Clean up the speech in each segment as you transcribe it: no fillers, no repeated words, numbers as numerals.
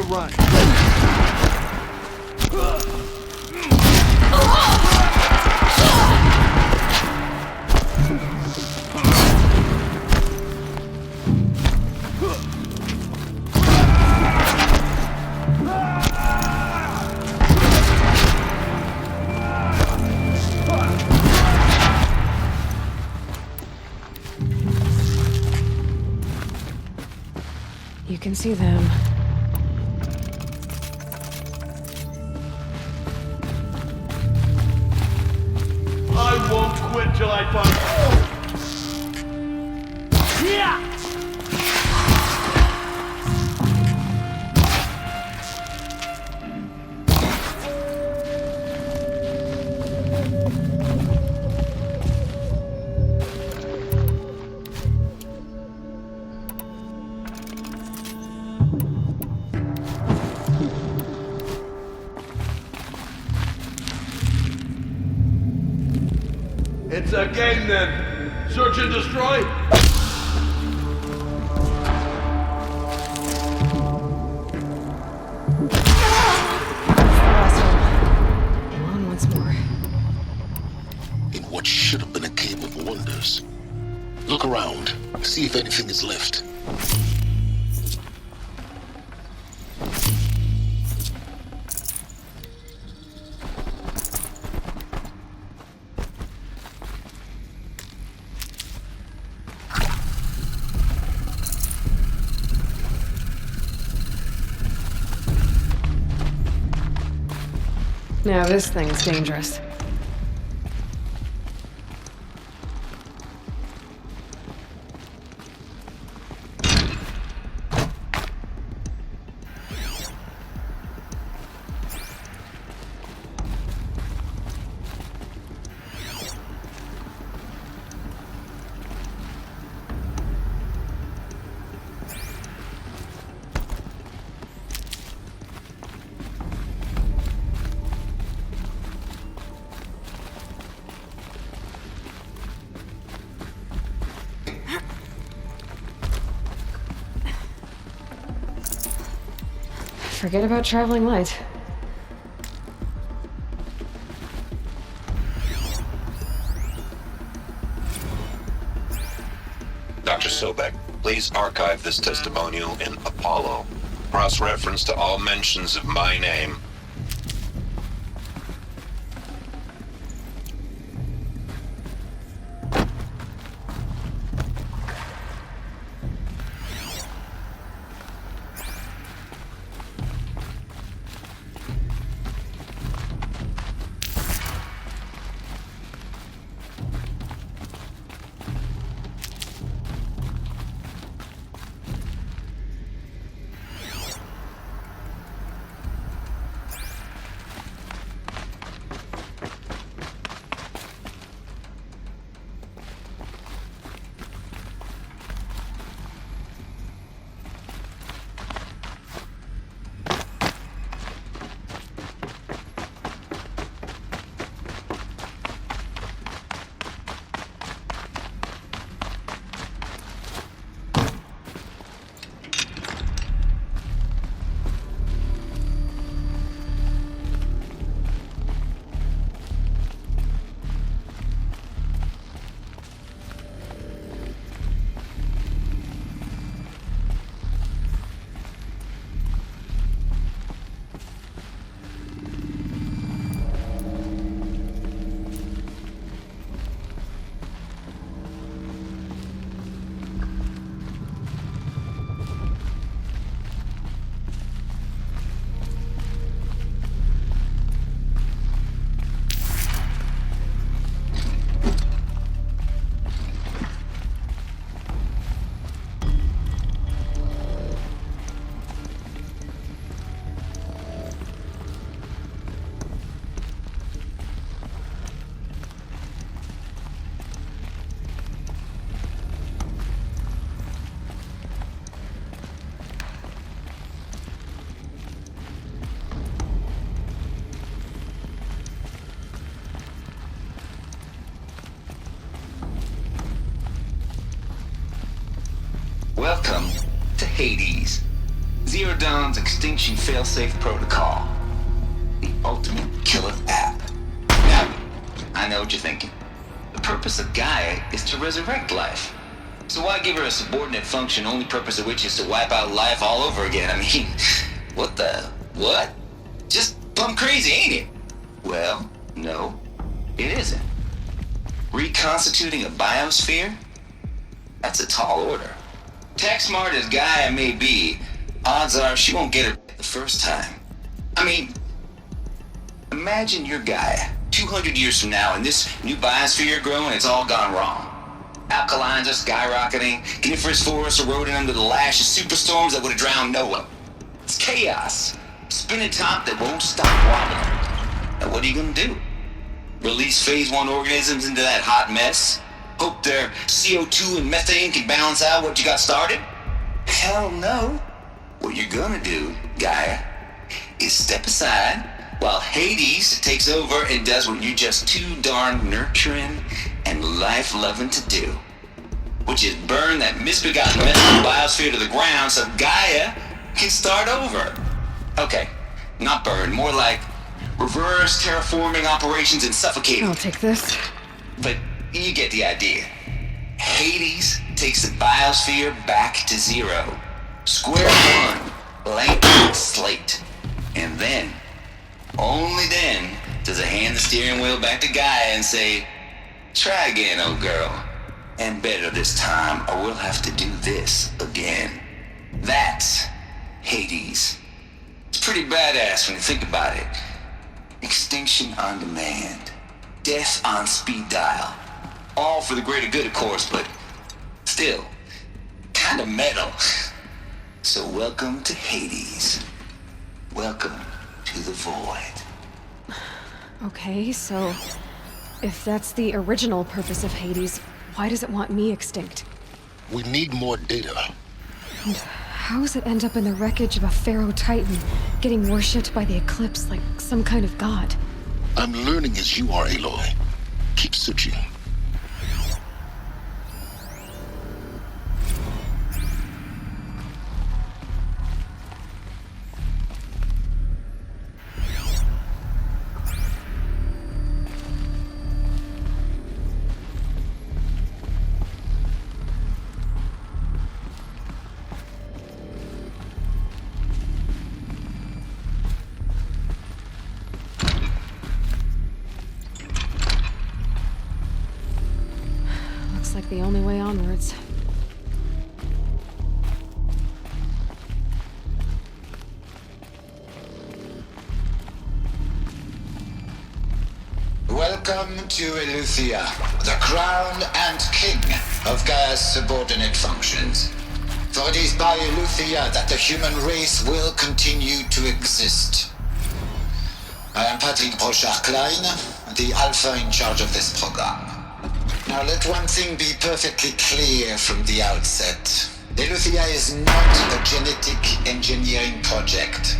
run. You can see them. I won't quit till I find... Yeah! It's a game then. Search and destroy. Come on once more. In what should have been a cave of wonders. Look around. See if anything is left. Now this thing's dangerous. Forget about traveling light. Dr. Sobek, please archive this testimonial in Apollo. Cross-reference to all mentions of my name. Welcome to Hades, Zero Dawn's Extinction Failsafe Protocol. The ultimate killer app. Now, I know what you're thinking. The purpose of Gaia is to resurrect life. So why give her a subordinate function, only purpose of which is to wipe out life all over again? I mean, what? Just plumb crazy, ain't it? Well, no, it isn't. Reconstituting a biosphere? That's a tall order. Tech smart as Gaia may be, odds are she won't get it the first time. I mean, imagine you're Gaia, 200 years from now, and this new biosphere you're growing, it's all gone wrong. Alkalines are skyrocketing, coniferous forests eroding under the lash of superstorms that would have drowned Noah. It's chaos. Spinning top that won't stop wobbling. Now what are you gonna do? Release phase 1 organisms into that hot mess? Hope their CO2 and methane can balance out what you got started? Hell no. What you're gonna do, Gaia, is step aside while Hades takes over and does what you're just too darn nurturing and life-loving to do, which is burn that misbegotten mess of the biosphere to the ground so Gaia can start over. Okay, not burn, more like reverse terraforming operations and suffocating. I'll take this. But you get the idea. Hades takes the biosphere back to zero. Square one, blank slate. And then, only then, does it hand the steering wheel back to Gaia and say, try again, old girl. And better this time, or we'll have to do this again. That's Hades. It's pretty badass when you think about it. Extinction on demand. Death on speed dial. All for the greater good, of course, but still, kind of metal. So welcome to Hades. Welcome to the void. Okay, so if that's the original purpose of Hades, why does it want me extinct? We need more data. And how does it end up in the wreckage of a Pharaoh Titan, getting worshipped by the Eclipse like some kind of god? I'm learning as you are, Aloy. Keep searching. Like the only way onwards. Welcome to Eleuthia, the crown and king of Gaia's subordinate functions. For it is by Eleuthia that the human race will continue to exist. I am Patrick Brochard-Klein, the Alpha in charge of this program. Now let one thing be perfectly clear from the outset. Eleuthia is not a genetic engineering project.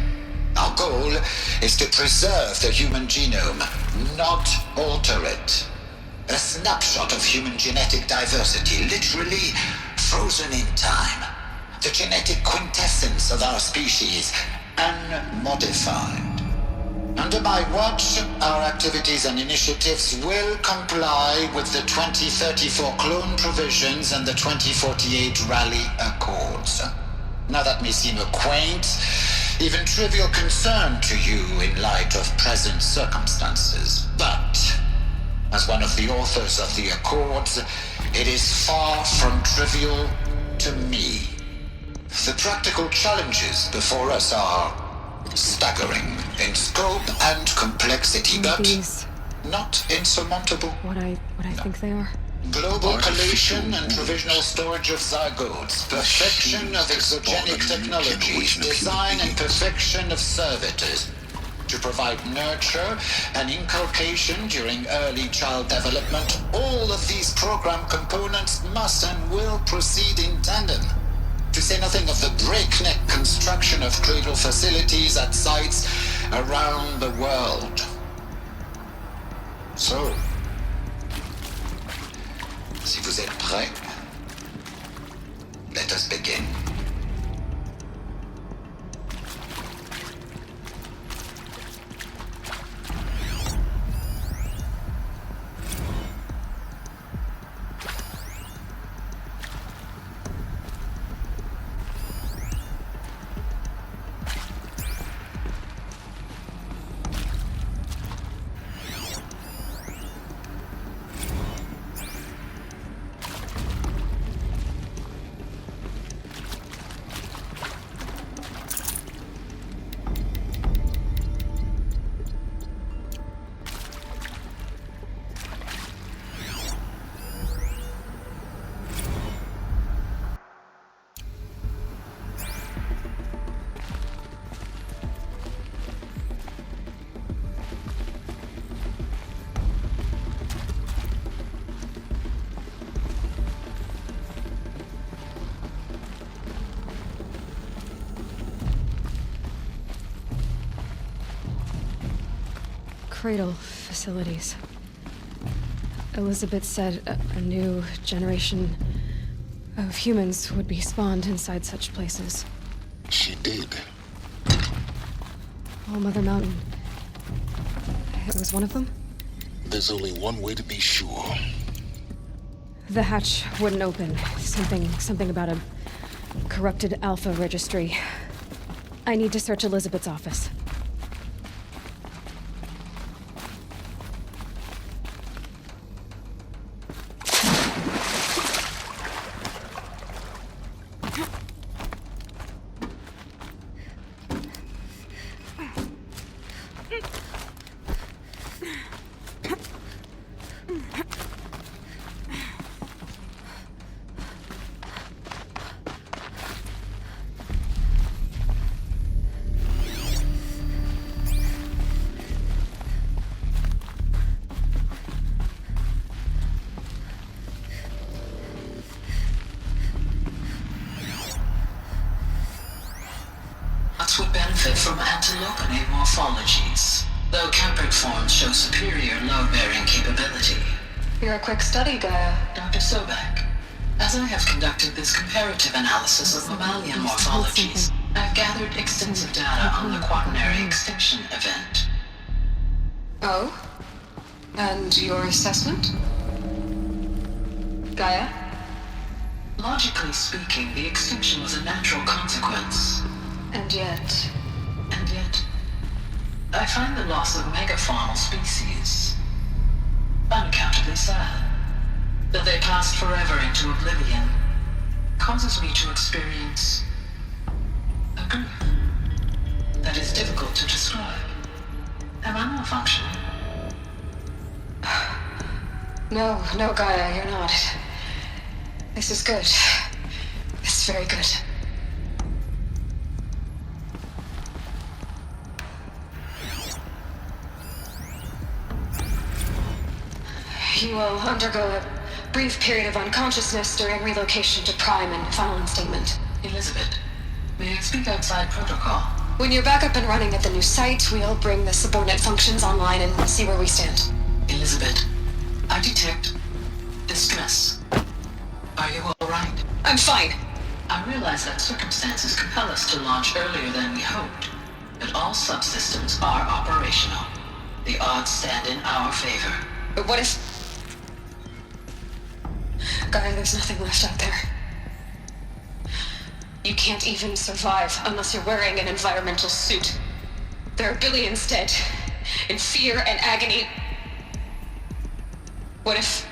Our goal is to preserve the human genome, not alter it. A snapshot of human genetic diversity, literally frozen in time. The genetic quintessence of our species, unmodified. Under my watch, our activities and initiatives will comply with the 2034 clone provisions and the 2048 Rally Accords. Now that may seem a quaint, even trivial concern to you in light of present circumstances, but as one of the authors of the Accords, it is far from trivial to me. The practical challenges before us are staggering in scope and complexity, but These, not insurmountable. what I think they are. Global collation and provisional storage of zygotes, perfection of exogenic technologies, design and perfection of servitors, to provide nurture and inculcation during early child development. All of these program components must and will proceed in tandem. To say nothing of the breakneck construction of cradle facilities at sites around the world. So, si vous êtes prêts, let us begin. Cradle facilities. Elizabeth said a new generation of humans would be spawned inside such places. She did. All Mother Mountain. It was one of them? There's only one way to be sure. The hatch wouldn't open. Something about a corrupted Alpha registry. I need to search Elizabeth's office. Would benefit from antilopenate morphologies, though Capric forms show superior load-bearing capability. You're a quick study, Gaia. Dr. Sobek, as I have conducted this comparative analysis of mammalian morphologies, I've gathered extensive data on the quaternary extinction event. Oh? And your assessment? Gaia? Logically speaking, the extinction was a natural consequence. And yet, I find the loss of megafaunal species unaccountably sad. That they passed forever into oblivion causes me to experience a grief that is difficult to describe. Am I malfunctioning? No, Gaia, you're not. This is good. This is very good. You will undergo a brief period of unconsciousness during relocation to Prime and following statement. Elizabeth, may I speak outside protocol? When you're back up and running at the new site, we'll bring the subordinate functions online and see where we stand. Elizabeth, I detect distress. Are you all right? I'm fine. I realize that circumstances compel us to launch earlier than we hoped, but all subsystems are operational. The odds stand in our favor. But what if... Gaia, there's nothing left out there. You can't even survive unless you're wearing an environmental suit. There are billions dead, in fear and agony. What if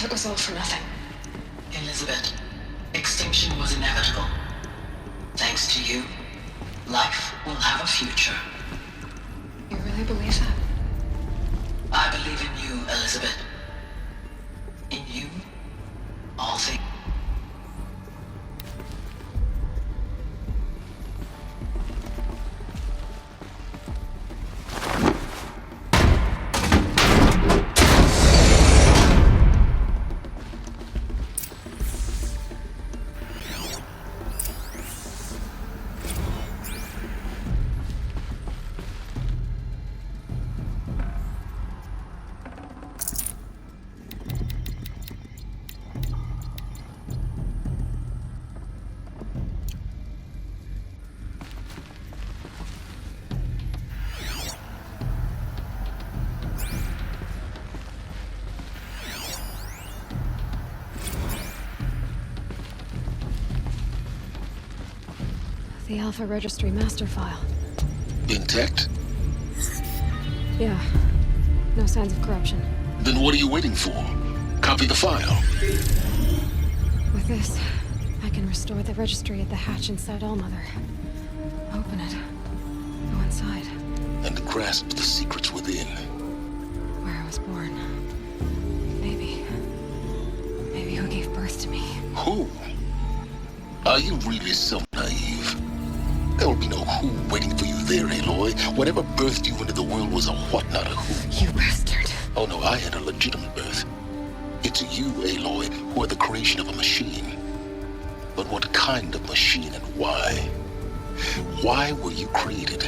it was all for nothing? Elizabeth, extinction was inevitable. Thanks to you, life will have a future. You really believe that? I believe in you, Elizabeth. In you, all things. The Alpha Registry master file. Intact? Yeah. No signs of corruption. Then what are you waiting for? Copy the file. With this, I can restore the registry at the hatch inside Allmother. Open it. Go inside. And grasp the secrets within. Where I was born. Maybe who gave birth to me. Who? Are you really so naive? There will be no who waiting for you there, Aloy. Whatever birthed you into the world was a what, not a who. You bastard. Oh no, I had a legitimate birth. It's you, Aloy, who are the creation of a machine. But what kind of machine and why? Why were you created?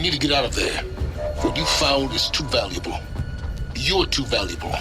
need to get out of there. What you found is too valuable. You're too valuable.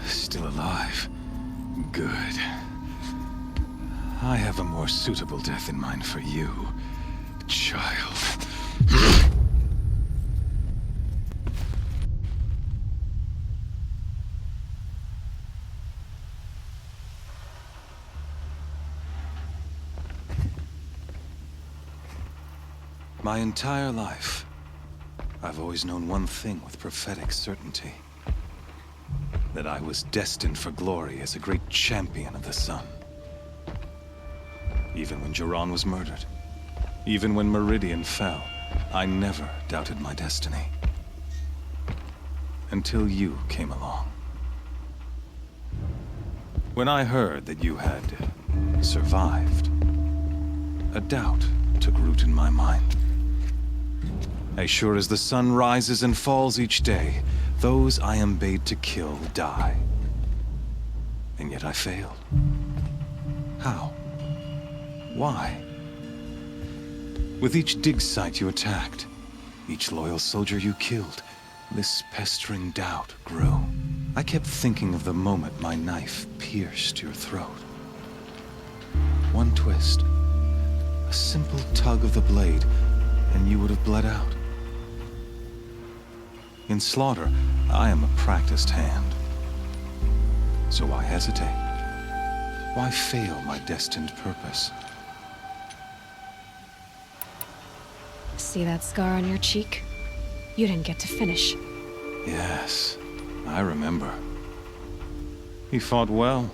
Still alive. Good. I have a more suitable death in mind for you, child. My entire life, I've always known one thing with prophetic certainty. That I was destined for glory as a great champion of the sun. Even when Jiran was murdered, even when Meridian fell, I never doubted my destiny. Until you came along. When I heard that you had survived, a doubt took root in my mind. As sure as the sun rises and falls each day, those I am bade to kill die. And yet I failed. How? Why? With each dig site you attacked, each loyal soldier you killed, this pestering doubt grew. I kept thinking of the moment my knife pierced your throat. One twist, a simple tug of the blade, and you would have bled out. In slaughter, I am a practiced hand. So why hesitate? Why fail my destined purpose? See that scar on your cheek? You didn't get to finish. Yes, I remember. He fought well.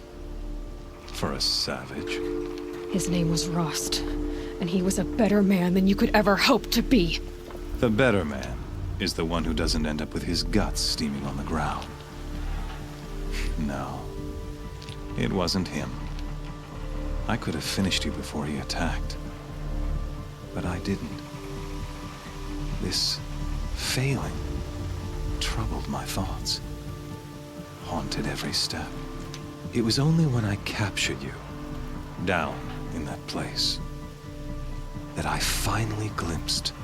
For a savage. His name was Rost, and he was a better man than you could ever hope to be. The better man is the one who doesn't end up with his guts steaming on the ground. No, it wasn't him. I could have finished you before he attacked. But I didn't. This failing troubled my thoughts, haunted every step. It was only when I captured you, down in that place, that I finally glimpsed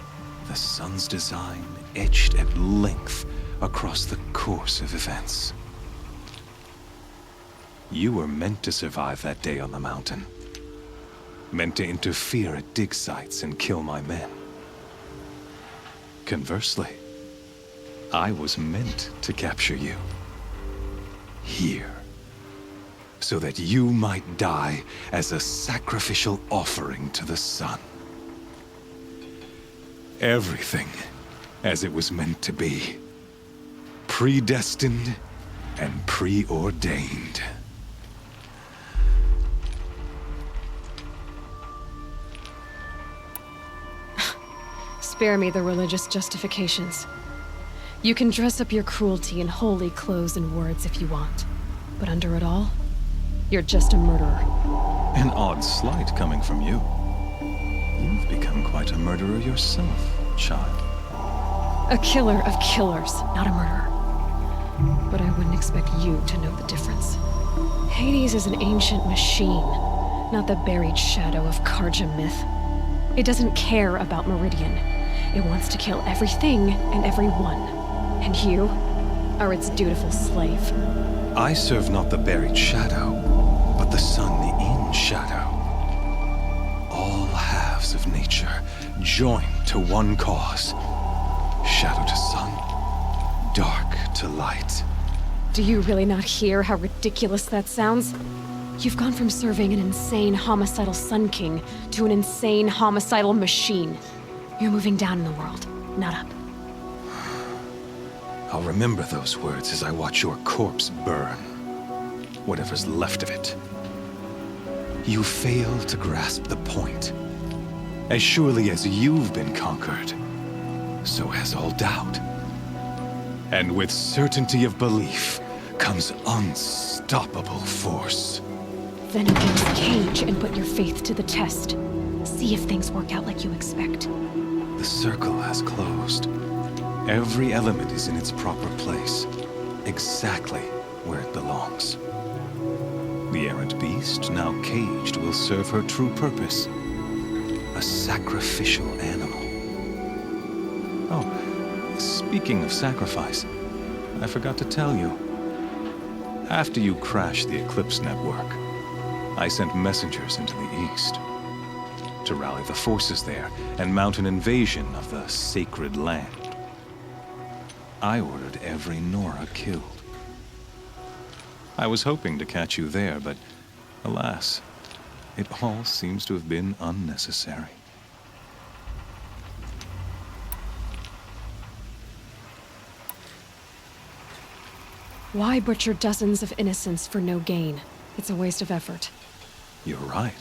the sun's design etched at length across the course of events. You were meant to survive that day on the mountain. Meant to interfere at dig sites and kill my men. Conversely, I was meant to capture you. Here. So that you might die as a sacrificial offering to the sun. Everything as it was meant to be. Predestined and preordained. Spare me the religious justifications. You can dress up your cruelty in holy clothes and words if you want. But under it all, you're just a murderer. An odd slight coming from you. You've become quite a murderer yourself, child. A killer of killers, not a murderer. But I wouldn't expect you to know the difference. Hades is an ancient machine, not the buried shadow of Karja myth. It doesn't care about Meridian. It wants to kill everything and everyone. And you are its dutiful slave. I serve not the buried shadow, but the sun in shadow. All halves of nature joined to one cause. Shadow to sun, dark to light. Do you really not hear how ridiculous that sounds? You've gone from serving an insane homicidal Sun King to an insane homicidal machine. You're moving down in the world, not up. I'll remember those words as I watch your corpse burn. Whatever's left of it. You fail to grasp the point. As surely as you've been conquered, so has all doubt. And with certainty of belief comes unstoppable force. Then open the cage and put your faith to the test. See if things work out like you expect. The circle has closed. Every element is in its proper place, exactly where it belongs. The errant beast, now caged, will serve her true purpose. A sacrificial animal. Oh, speaking of sacrifice, I forgot to tell you. After you crashed the Eclipse network, I sent messengers into the east to rally the forces there and mount an invasion of the sacred land. I ordered every Nora killed. I was hoping to catch you there, but alas, it all seems to have been unnecessary. Why butcher dozens of innocents for no gain? It's a waste of effort. You're right.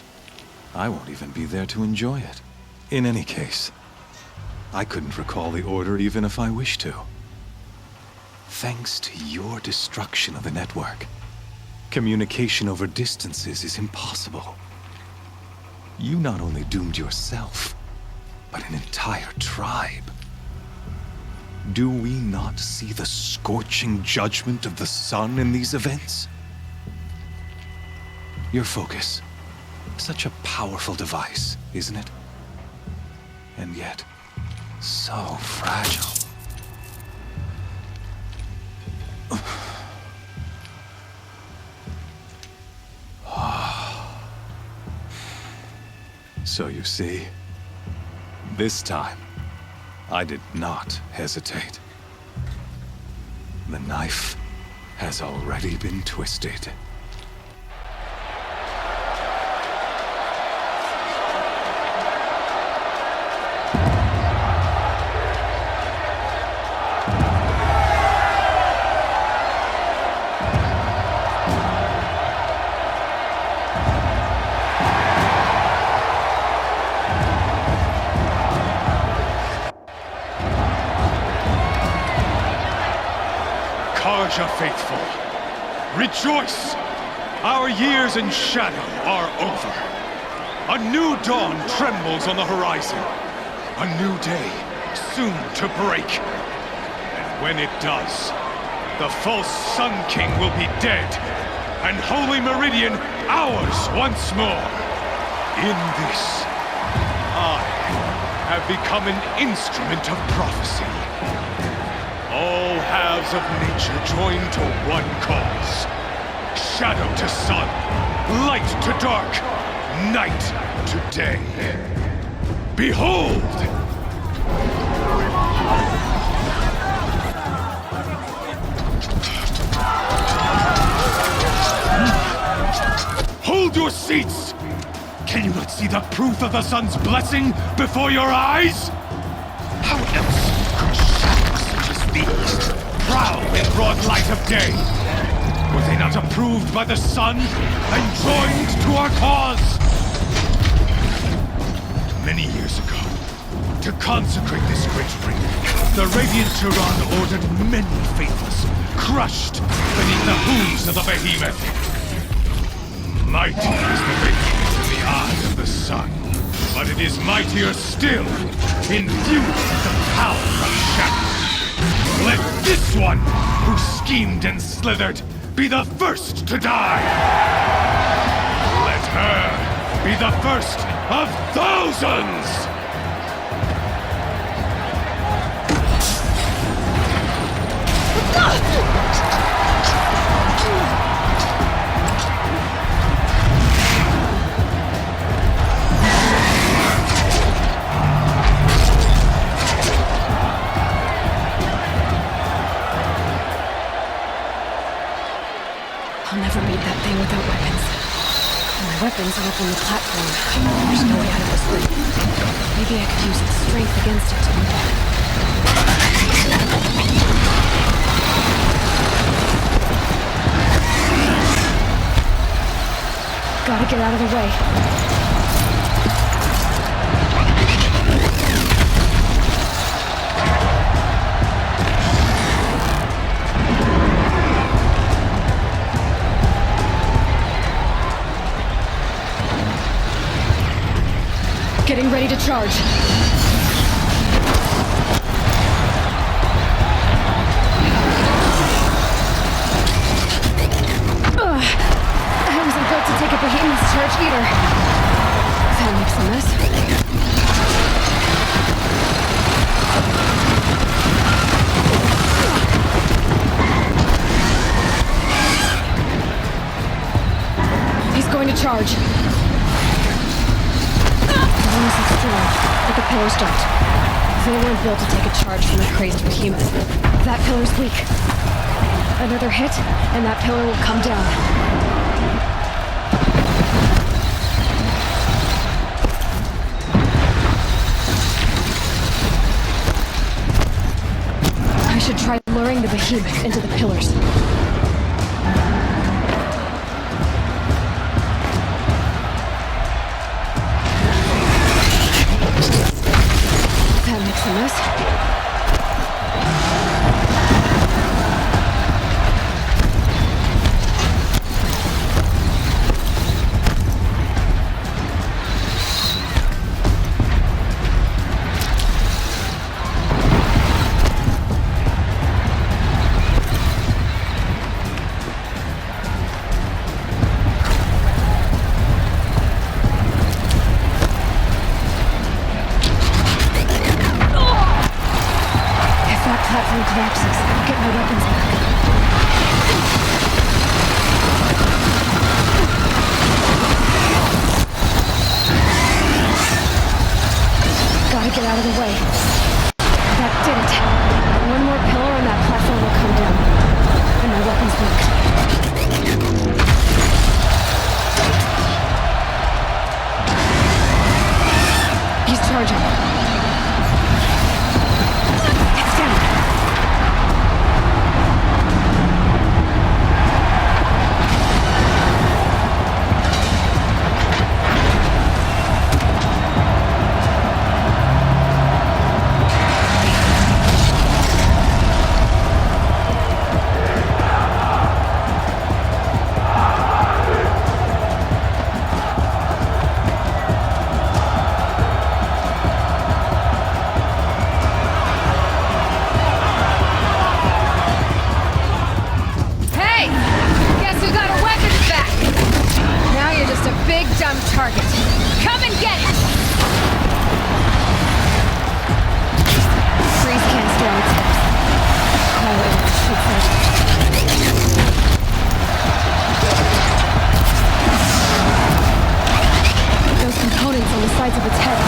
I won't even be there to enjoy it. In any case, I couldn't recall the order even if I wished to. Thanks to your destruction of the network, communication over distances is impossible. You not only doomed yourself, but an entire tribe. Do we not see the scorching judgment of the sun in these events? Your focus. Such a powerful device, isn't it? And yet, so fragile. So you see, this time, I did not hesitate. The knife has already been twisted. Karja faithful, rejoice! Our years in shadow are over. A new dawn trembles on the horizon. A new day soon to break. And when it does, the false Sun King will be dead, and Holy Meridian ours once more. In this, I have become an instrument of prophecy. All halves of nature join to one cause. Shadow to sun, light to dark, night to day. Behold! Hold your seats! Can you not see the proof of the sun's blessing before your eyes? How else could shadows such as these prowl in broad light of day? Were they not approved by the sun and joined to our cause? Many years ago, to consecrate this great ring, the Radiant Turan ordered many faithless, crushed beneath the hooves of the behemoth. Mighty is the behemoth in the eye of the sun, but it is mightier still, infused with the power of shadow. Let this one, who schemed and slithered, be the first to die! Let her be the first of thousands! I'll never beat that thing without weapons. And my weapons are up on the platform. There's no way out of this room. Maybe I could use its strength against it. Gotta get out of the way. ready to charge. I wasn't built to take a behemoth's charge either. That makes a mess. He's going to charge. The bonus is strong, but the pillars don't. They weren't built to take a charge from a crazed behemoth. That pillar's weak. Another hit, and that pillar will come down. I should try luring the behemoth into the pillars. That makes a mess. Collapses. I'll get my weapons back. Gotta get out of the way. That did it. One more pillar and that platform will come down. And my weapons work. He's charging. It's down. Target. Come and get it! Freeze can't stay on its steps. Highway should first. Those components on the sides of its head,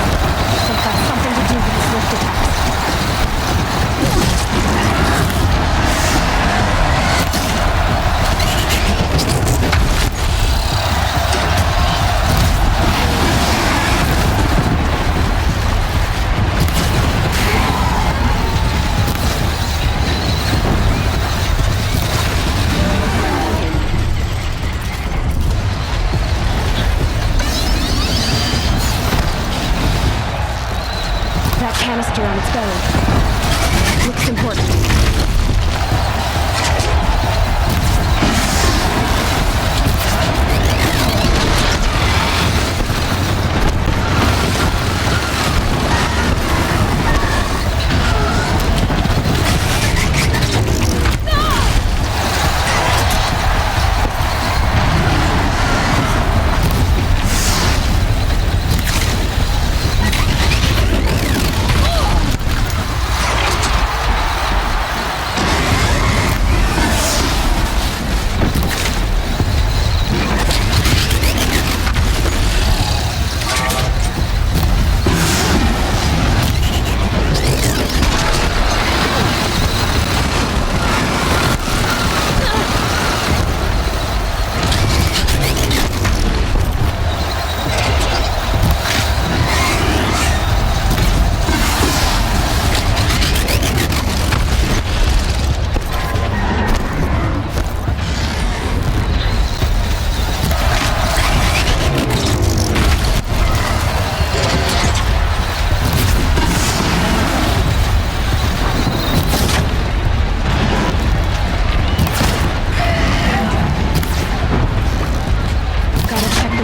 they've got something to do with its lift attacks. Canister on its belly. Looks important.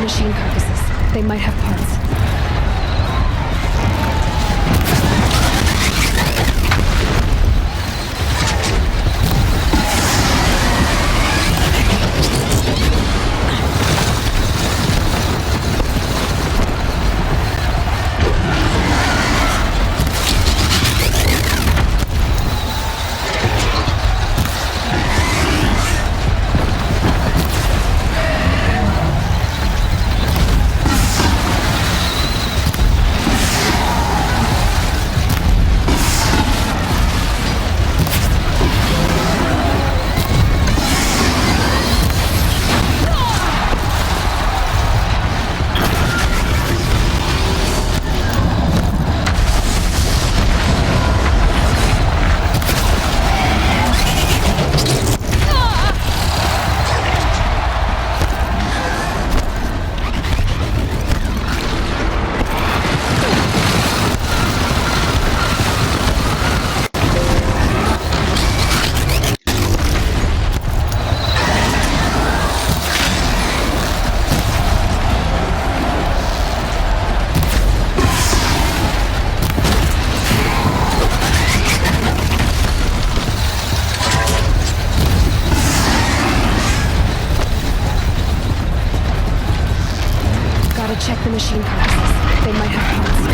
Machine carcasses. They might have parts. Check the machine carcasses. They might have parts.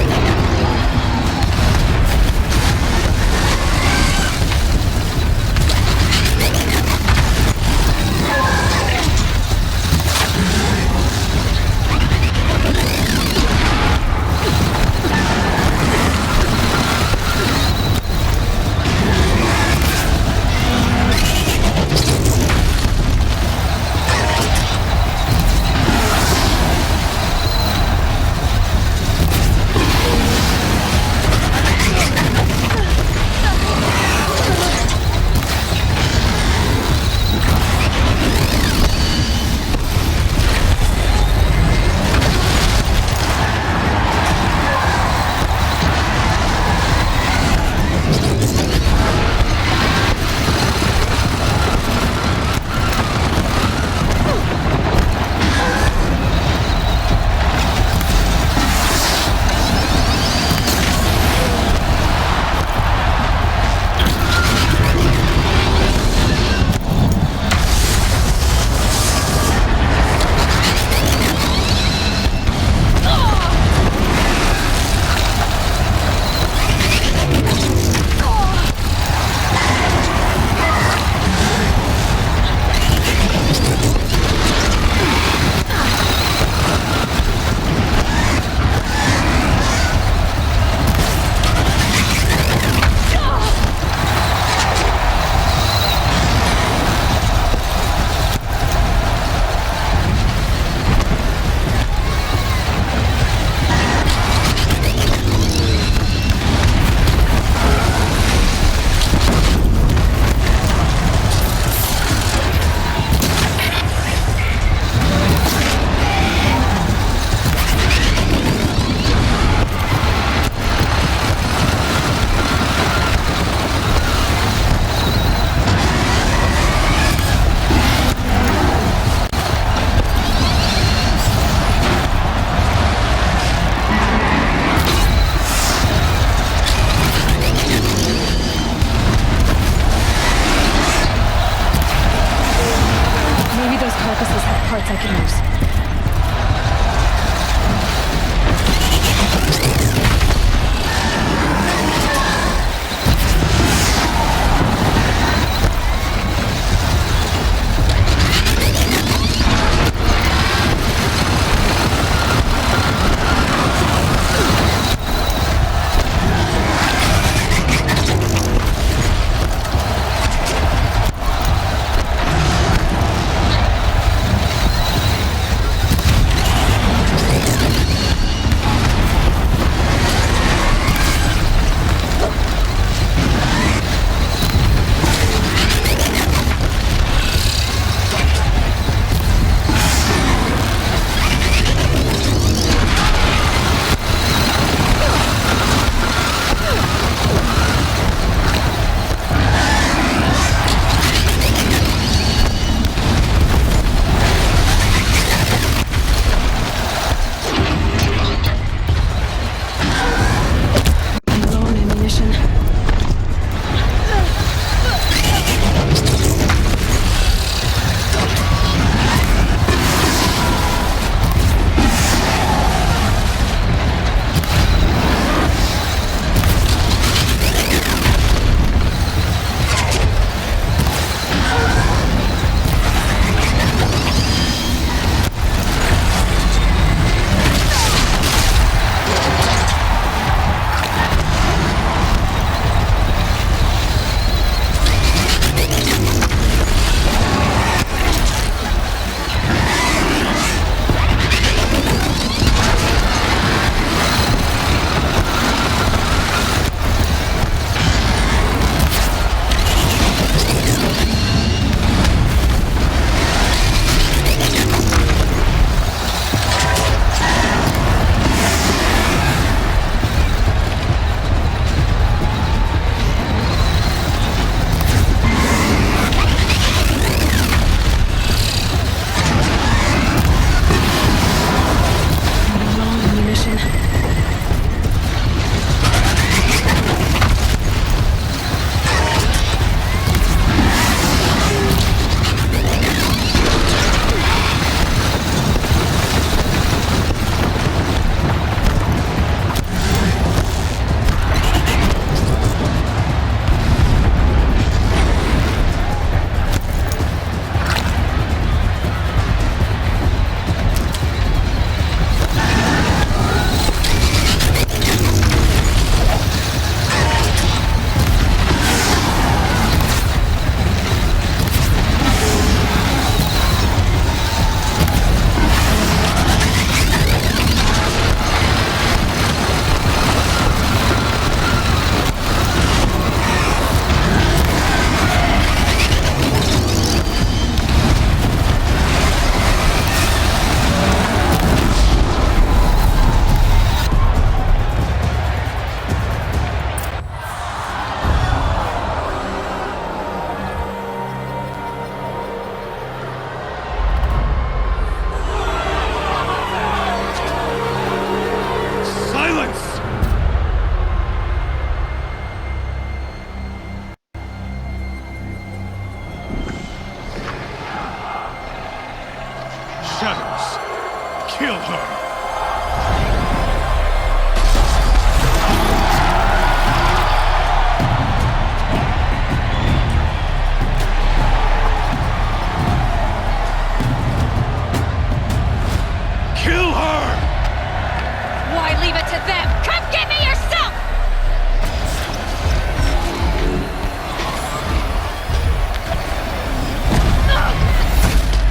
parts I can use. Shadows, kill her! Kill her! Why leave it to them? Come get me yourself! Silence.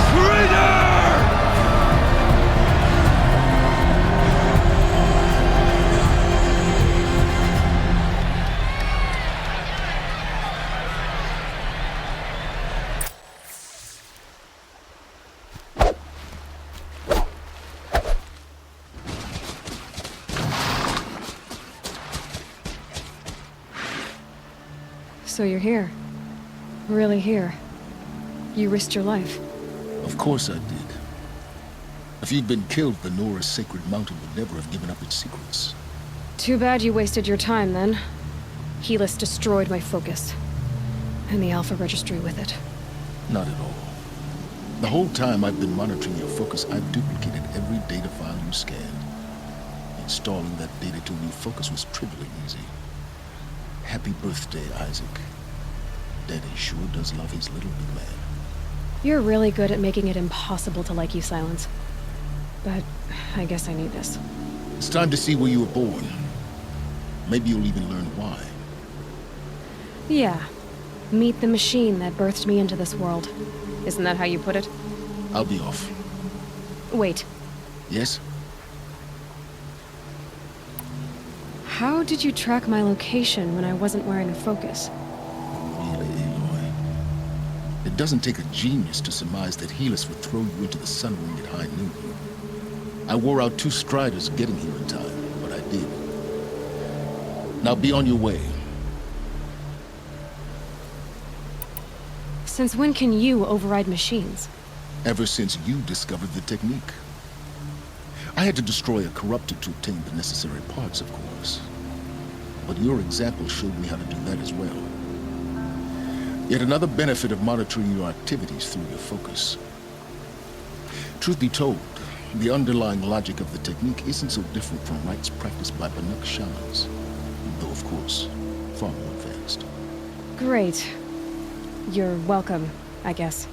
Traitor! So you're here. Really here. You risked your life. Of course I did. If you'd been killed, the Nora's sacred mountain would never have given up its secrets. Too bad you wasted your time, then. Helis destroyed my focus. And the Alpha Registry with it. Not at all. The whole time I've been monitoring your focus, I've duplicated every data file you scanned. Installing that data to a new focus was trivially easy. Happy birthday, Isaac. Daddy sure does love his little big man. You're really good at making it impossible to like you, Silence. But I guess I need this. It's time to see where you were born. Maybe you'll even learn why. Yeah. Meet the machine that birthed me into this world. Isn't that how you put it? I'll be off. Wait. Yes? How did you track my location when I wasn't wearing a focus? Really, Aloy? It doesn't take a genius to surmise that Helis would throw you into the sun ring at high noon. I wore out 2 striders getting here in time, but I did. Now be on your way. Since when can you override machines? Ever since you discovered the technique. I had to destroy a corruptor to obtain the necessary parts, of course. But your example showed me how to do that as well. Yet another benefit of monitoring your activities through your focus. Truth be told, the underlying logic of the technique isn't so different from rites practiced by Banuk shamans. Though, of course, far more advanced. Great. You're welcome, I guess.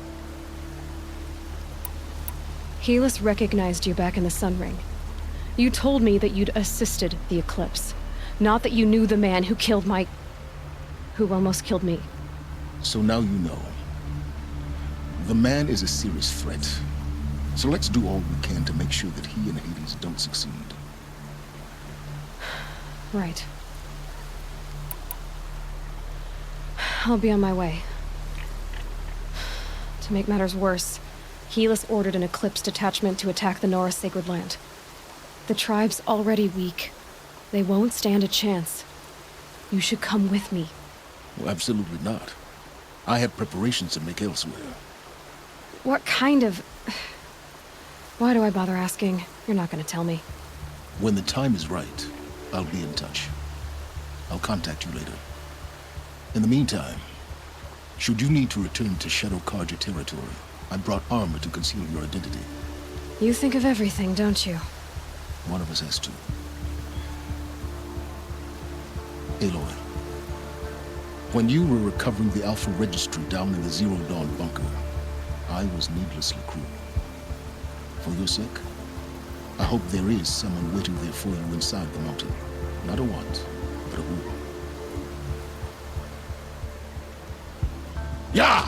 Helis recognized you back in the Sun Ring. You told me that you'd assisted the Eclipse. Not that you knew the man who almost killed me. So now you know. The man is a serious threat. So let's do all we can to make sure that he and Hades don't succeed. Right. I'll be on my way. To make matters worse, Helis ordered an Eclipse detachment to attack the Nora Sacred Land. The tribe's already weak. They won't stand a chance. You should come with me. Well, absolutely not. I have preparations to make elsewhere. What kind of... Why do I bother asking? You're not gonna tell me. When the time is right, I'll be in touch. I'll contact you later. In the meantime, should you need to return to Shadow Carja territory, I brought armor to conceal your identity. You think of everything, don't you? One of us has to. Aloy, when you were recovering the Alpha Registry down in the Zero Dawn bunker, I was needlessly cruel. For your sake, I hope there is someone waiting there for you inside the mountain. Not a want, but a will. Yeah!